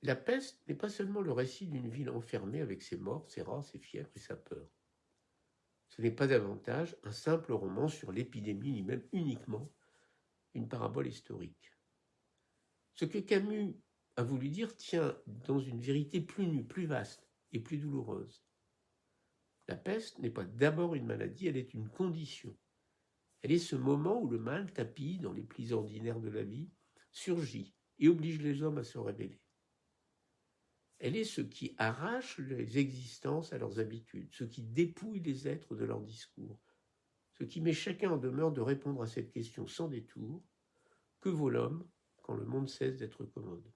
La peste n'est pas seulement le récit d'une ville enfermée avec ses morts, ses rats, ses fièvres et sa peur. Ce n'est pas davantage un simple roman sur l'épidémie, ni même uniquement une parabole historique. Ce que Camus a voulu dire tient dans une vérité plus nue, plus vaste et plus douloureuse. La peste n'est pas d'abord une maladie, elle est une condition. Elle est ce moment où le mal, tapi dans les plis ordinaires de la vie, surgit et oblige les hommes à se révéler. Elle est ce qui arrache les existences à leurs habitudes, ce qui dépouille les êtres de leur discours, ce qui met chacun en demeure de répondre à cette question sans détour: que vaut l'homme quand le monde cesse d'être commode?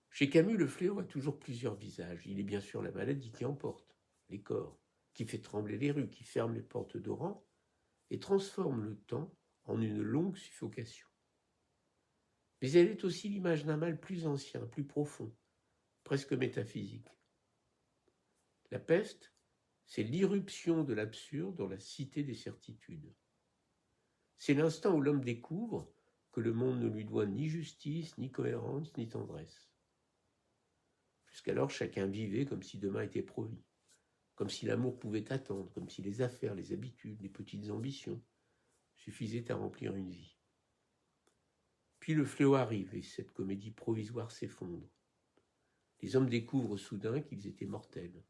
Chez Camus, le fléau a toujours plusieurs visages. Il est bien sûr la maladie qui emporte les corps, qui fait trembler les rues, qui ferme les portes d'Oran et transforme le temps en une longue suffocation. Mais elle est aussi l'image d'un mal plus ancien, plus profond, presque métaphysique. La peste, c'est l'irruption de l'absurde dans la cité des certitudes. C'est l'instant où l'homme découvre que le monde ne lui doit ni justice, ni cohérence, ni tendresse. Jusqu'alors, chacun vivait comme si demain était promis, comme si l'amour pouvait attendre, comme si les affaires, les habitudes, les petites ambitions suffisaient à remplir une vie. Puis le fléau arrive et cette comédie provisoire s'effondre. Les hommes découvrent soudain qu'ils étaient mortels,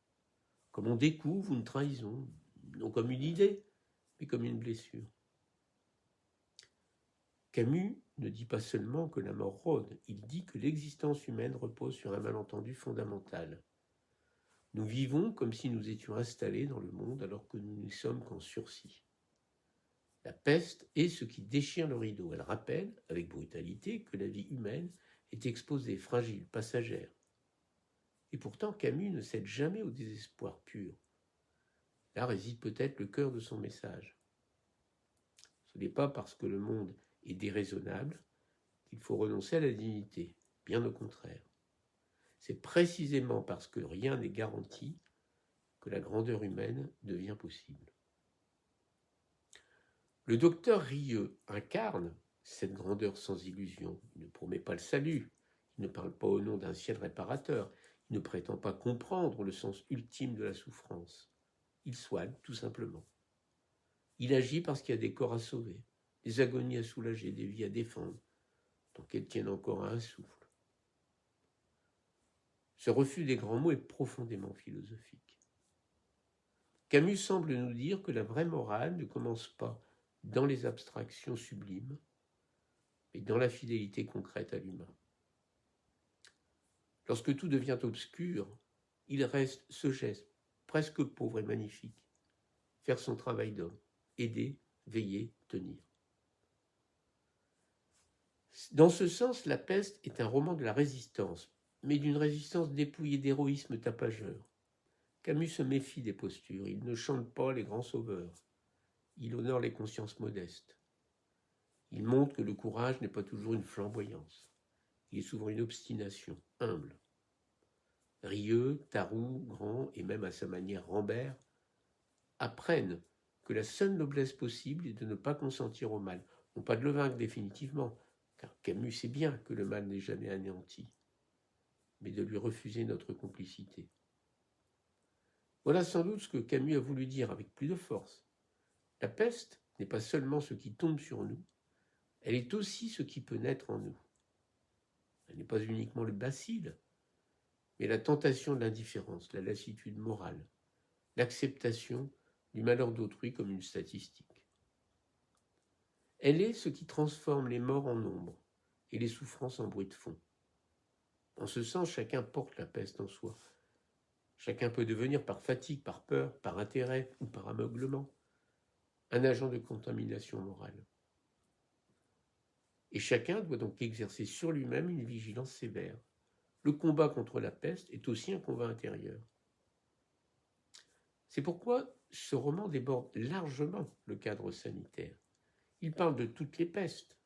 comme on découvre une trahison, non comme une idée, mais comme une blessure. Camus ne dit pas seulement que la mort rôde, il dit que l'existence humaine repose sur un malentendu fondamental. Nous vivons comme si nous étions installés dans le monde alors que nous n'y sommes qu'en sursis. La peste est ce qui déchire le rideau. Elle rappelle, avec brutalité, que la vie humaine est exposée, fragile, passagère. Et pourtant, Camus ne cède jamais au désespoir pur. Là réside peut-être le cœur de son message. Ce n'est pas parce que le monde est déraisonnable qu'il faut renoncer à la dignité, bien au contraire. C'est précisément parce que rien n'est garanti que la grandeur humaine devient possible. Le docteur Rieux incarne cette grandeur sans illusion. Il ne promet pas le salut, il ne parle pas au nom d'un ciel réparateur, il ne prétend pas comprendre le sens ultime de la souffrance. Il soigne, tout simplement. Il agit parce qu'il y a des corps à sauver, des agonies à soulager, des vies à défendre, tant qu'elles tiennent encore à un souffle. Ce refus des grands mots est profondément philosophique. Camus semble nous dire que la vraie morale ne commence pas dans les abstractions sublimes, mais dans la fidélité concrète à l'humain. Lorsque tout devient obscur, il reste ce geste, presque pauvre et magnifique, faire son travail d'homme, aider, veiller, tenir. Dans ce sens, La peste est un roman de la résistance, mais d'une résistance dépouillée d'héroïsme tapageur. Camus se méfie des postures, il ne chante pas les grands sauveurs, il honore les consciences modestes. Il montre que le courage n'est pas toujours une flamboyance, il est souvent une obstination, humble. Rieux, Tarou, Grand et même à sa manière Rambert apprennent que la seule noblesse possible est de ne pas consentir au mal, non pas de le vaincre définitivement, car Camus sait bien que le mal n'est jamais anéanti, mais de lui refuser notre complicité. Voilà sans doute ce que Camus a voulu dire avec plus de force. La peste n'est pas seulement ce qui tombe sur nous, elle est aussi ce qui peut naître en nous. Elle n'est pas uniquement le bacille, mais la tentation de l'indifférence, la lassitude morale, l'acceptation du malheur d'autrui comme une statistique. Elle est ce qui transforme les morts en ombre et les souffrances en bruit de fond. En ce sens, chacun porte la peste en soi. Chacun peut devenir par fatigue, par peur, par intérêt ou par aveuglement un agent de contamination morale. Et chacun doit donc exercer sur lui-même une vigilance sévère. Le combat contre la peste est aussi un combat intérieur. C'est pourquoi ce roman déborde largement le cadre sanitaire. Il parle de toutes les pestes.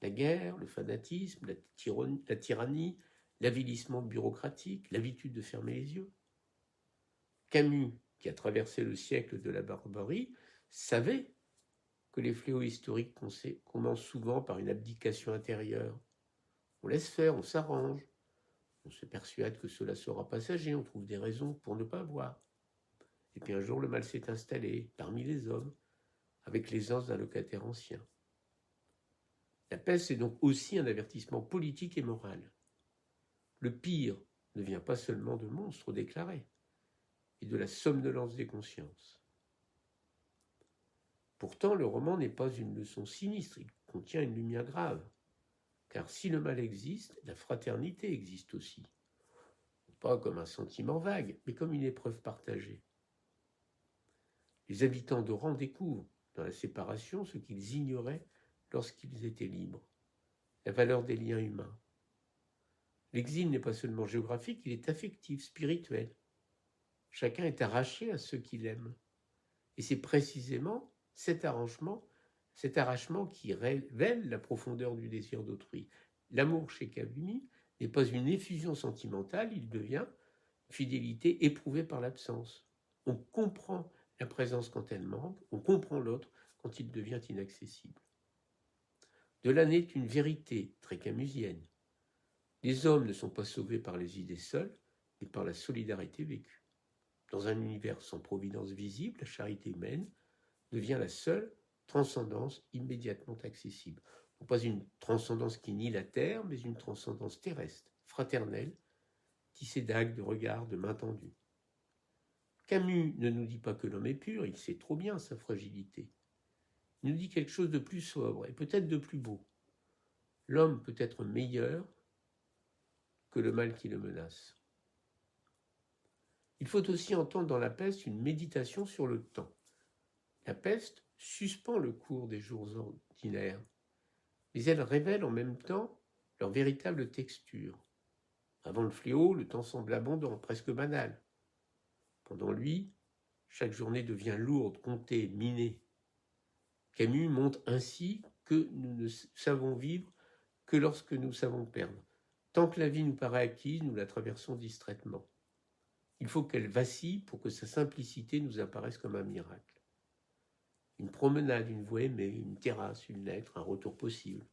La guerre, le fanatisme, la tyrannie, l'avilissement bureaucratique, l'habitude de fermer les yeux. Camus, qui a traversé le siècle de la barbarie, savait que les fléaux historiques commencent souvent par une abdication intérieure. On laisse faire, on s'arrange, on se persuade que cela sera passager, on trouve des raisons pour ne pas voir. Et puis un jour, le mal s'est installé parmi les hommes, avec l'aisance d'un locataire ancien. La peste est donc aussi un avertissement politique et moral. Le pire ne vient pas seulement de monstres déclarés, et de la somnolence des consciences. Pourtant, le roman n'est pas une leçon sinistre, il contient une lumière grave. Car si le mal existe, la fraternité existe aussi. Pas comme un sentiment vague, mais comme une épreuve partagée. Les habitants d'Oran découvrent, dans la séparation, ce qu'ils ignoraient lorsqu'ils étaient libres, la valeur des liens humains. L'exil n'est pas seulement géographique, il est affectif, spirituel. Chacun est arraché à ceux qu'il aime. Et c'est précisément cet arrachement qui révèle la profondeur du désir d'autrui. L'amour chez Camus n'est pas une effusion sentimentale, il devient fidélité éprouvée par l'absence. On comprend la présence quand elle manque, on comprend l'autre quand il devient inaccessible. De là naît une vérité très camusienne. Les hommes ne sont pas sauvés par les idées seules, mais par la solidarité vécue. Dans un univers sans providence visible, la charité humaine devient la seule transcendance immédiatement accessible. Non pas une transcendance qui nie la terre, mais une transcendance terrestre, fraternelle, tissée d'actes, de regards, de mains tendues. Camus ne nous dit pas que l'homme est pur, il sait trop bien sa fragilité. Il nous dit quelque chose de plus sobre et peut-être de plus beau. L'homme peut être meilleur que le mal qui le menace. Il faut aussi entendre dans la peste une méditation sur le temps. La peste suspend le cours des jours ordinaires, mais elle révèle en même temps leur véritable texture. Avant le fléau, le temps semble abondant, presque banal. Pendant lui, chaque journée devient lourde, comptée, minée. Camus montre ainsi que nous ne savons vivre que lorsque nous savons perdre. Tant que la vie nous paraît acquise, nous la traversons distraitement. Il faut qu'elle vacille pour que sa simplicité nous apparaisse comme un miracle. Une promenade, une voie aimée, une terrasse, une lettre, un retour possible.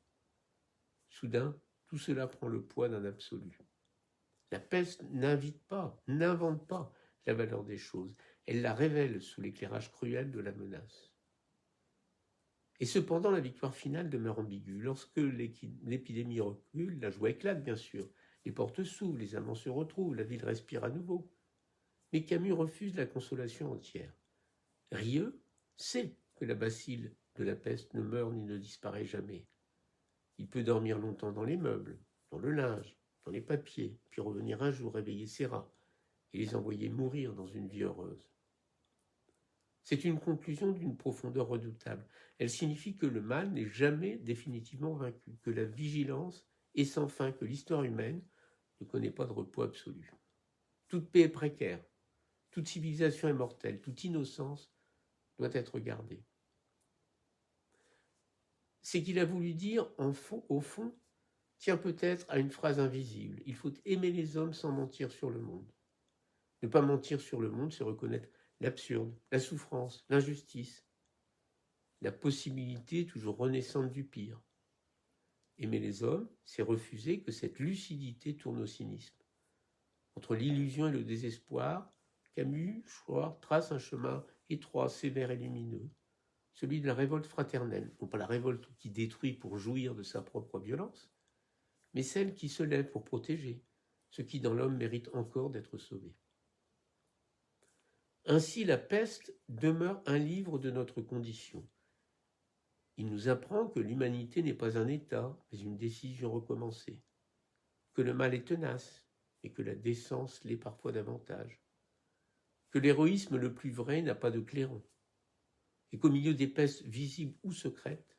Soudain, tout cela prend le poids d'un absolu. La peste n'invente pas la valeur des choses. Elle la révèle sous l'éclairage cruel de la menace. Et cependant, la victoire finale demeure ambiguë. Lorsque l'épidémie recule, la joie éclate, bien sûr. Les portes s'ouvrent, les amants se retrouvent, la ville respire à nouveau. Mais Camus refuse la consolation entière. Rieux sait que la bacille de la peste ne meurt ni ne disparaît jamais. Il peut dormir longtemps dans les meubles, dans le linge, dans les papiers, puis revenir un jour réveiller ses rats et les envoyer mourir dans une vie heureuse. C'est une conclusion d'une profondeur redoutable. Elle signifie que le mal n'est jamais définitivement vaincu, que la vigilance est sans fin, que l'histoire humaine ne connaît pas de repos absolu. Toute paix est précaire, toute civilisation est mortelle, toute innocence doit être gardée. C'est qu'il a voulu dire, au fond, tient peut-être à une phrase invisible. Il faut aimer les hommes sans mentir sur le monde. Ne pas mentir sur le monde, c'est reconnaître l'absurde, la souffrance, l'injustice, la possibilité toujours renaissante du pire. Aimer les hommes, c'est refuser que cette lucidité tourne au cynisme. Entre l'illusion et le désespoir, Camus trace un chemin étroit, sévère et lumineux, celui de la révolte fraternelle, non pas la révolte qui détruit pour jouir de sa propre violence, mais celle qui se lève pour protéger ce qui dans l'homme mérite encore d'être sauvé. Ainsi, la peste demeure un livre de notre condition. Il nous apprend que l'humanité n'est pas un état, mais une décision recommencée, que le mal est tenace et que la décence l'est parfois davantage, que l'héroïsme le plus vrai n'a pas de clairon, et qu'au milieu des pestes visibles ou secrètes,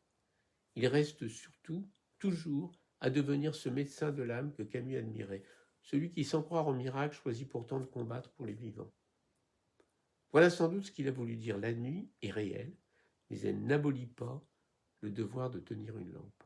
il reste surtout, toujours, à devenir ce médecin de l'âme que Camus admirait, celui qui, sans croire au miracle, choisit pourtant de combattre pour les vivants. Voilà sans doute ce qu'il a voulu dire. La nuit est réelle, mais elle n'abolit pas le devoir de tenir une lampe.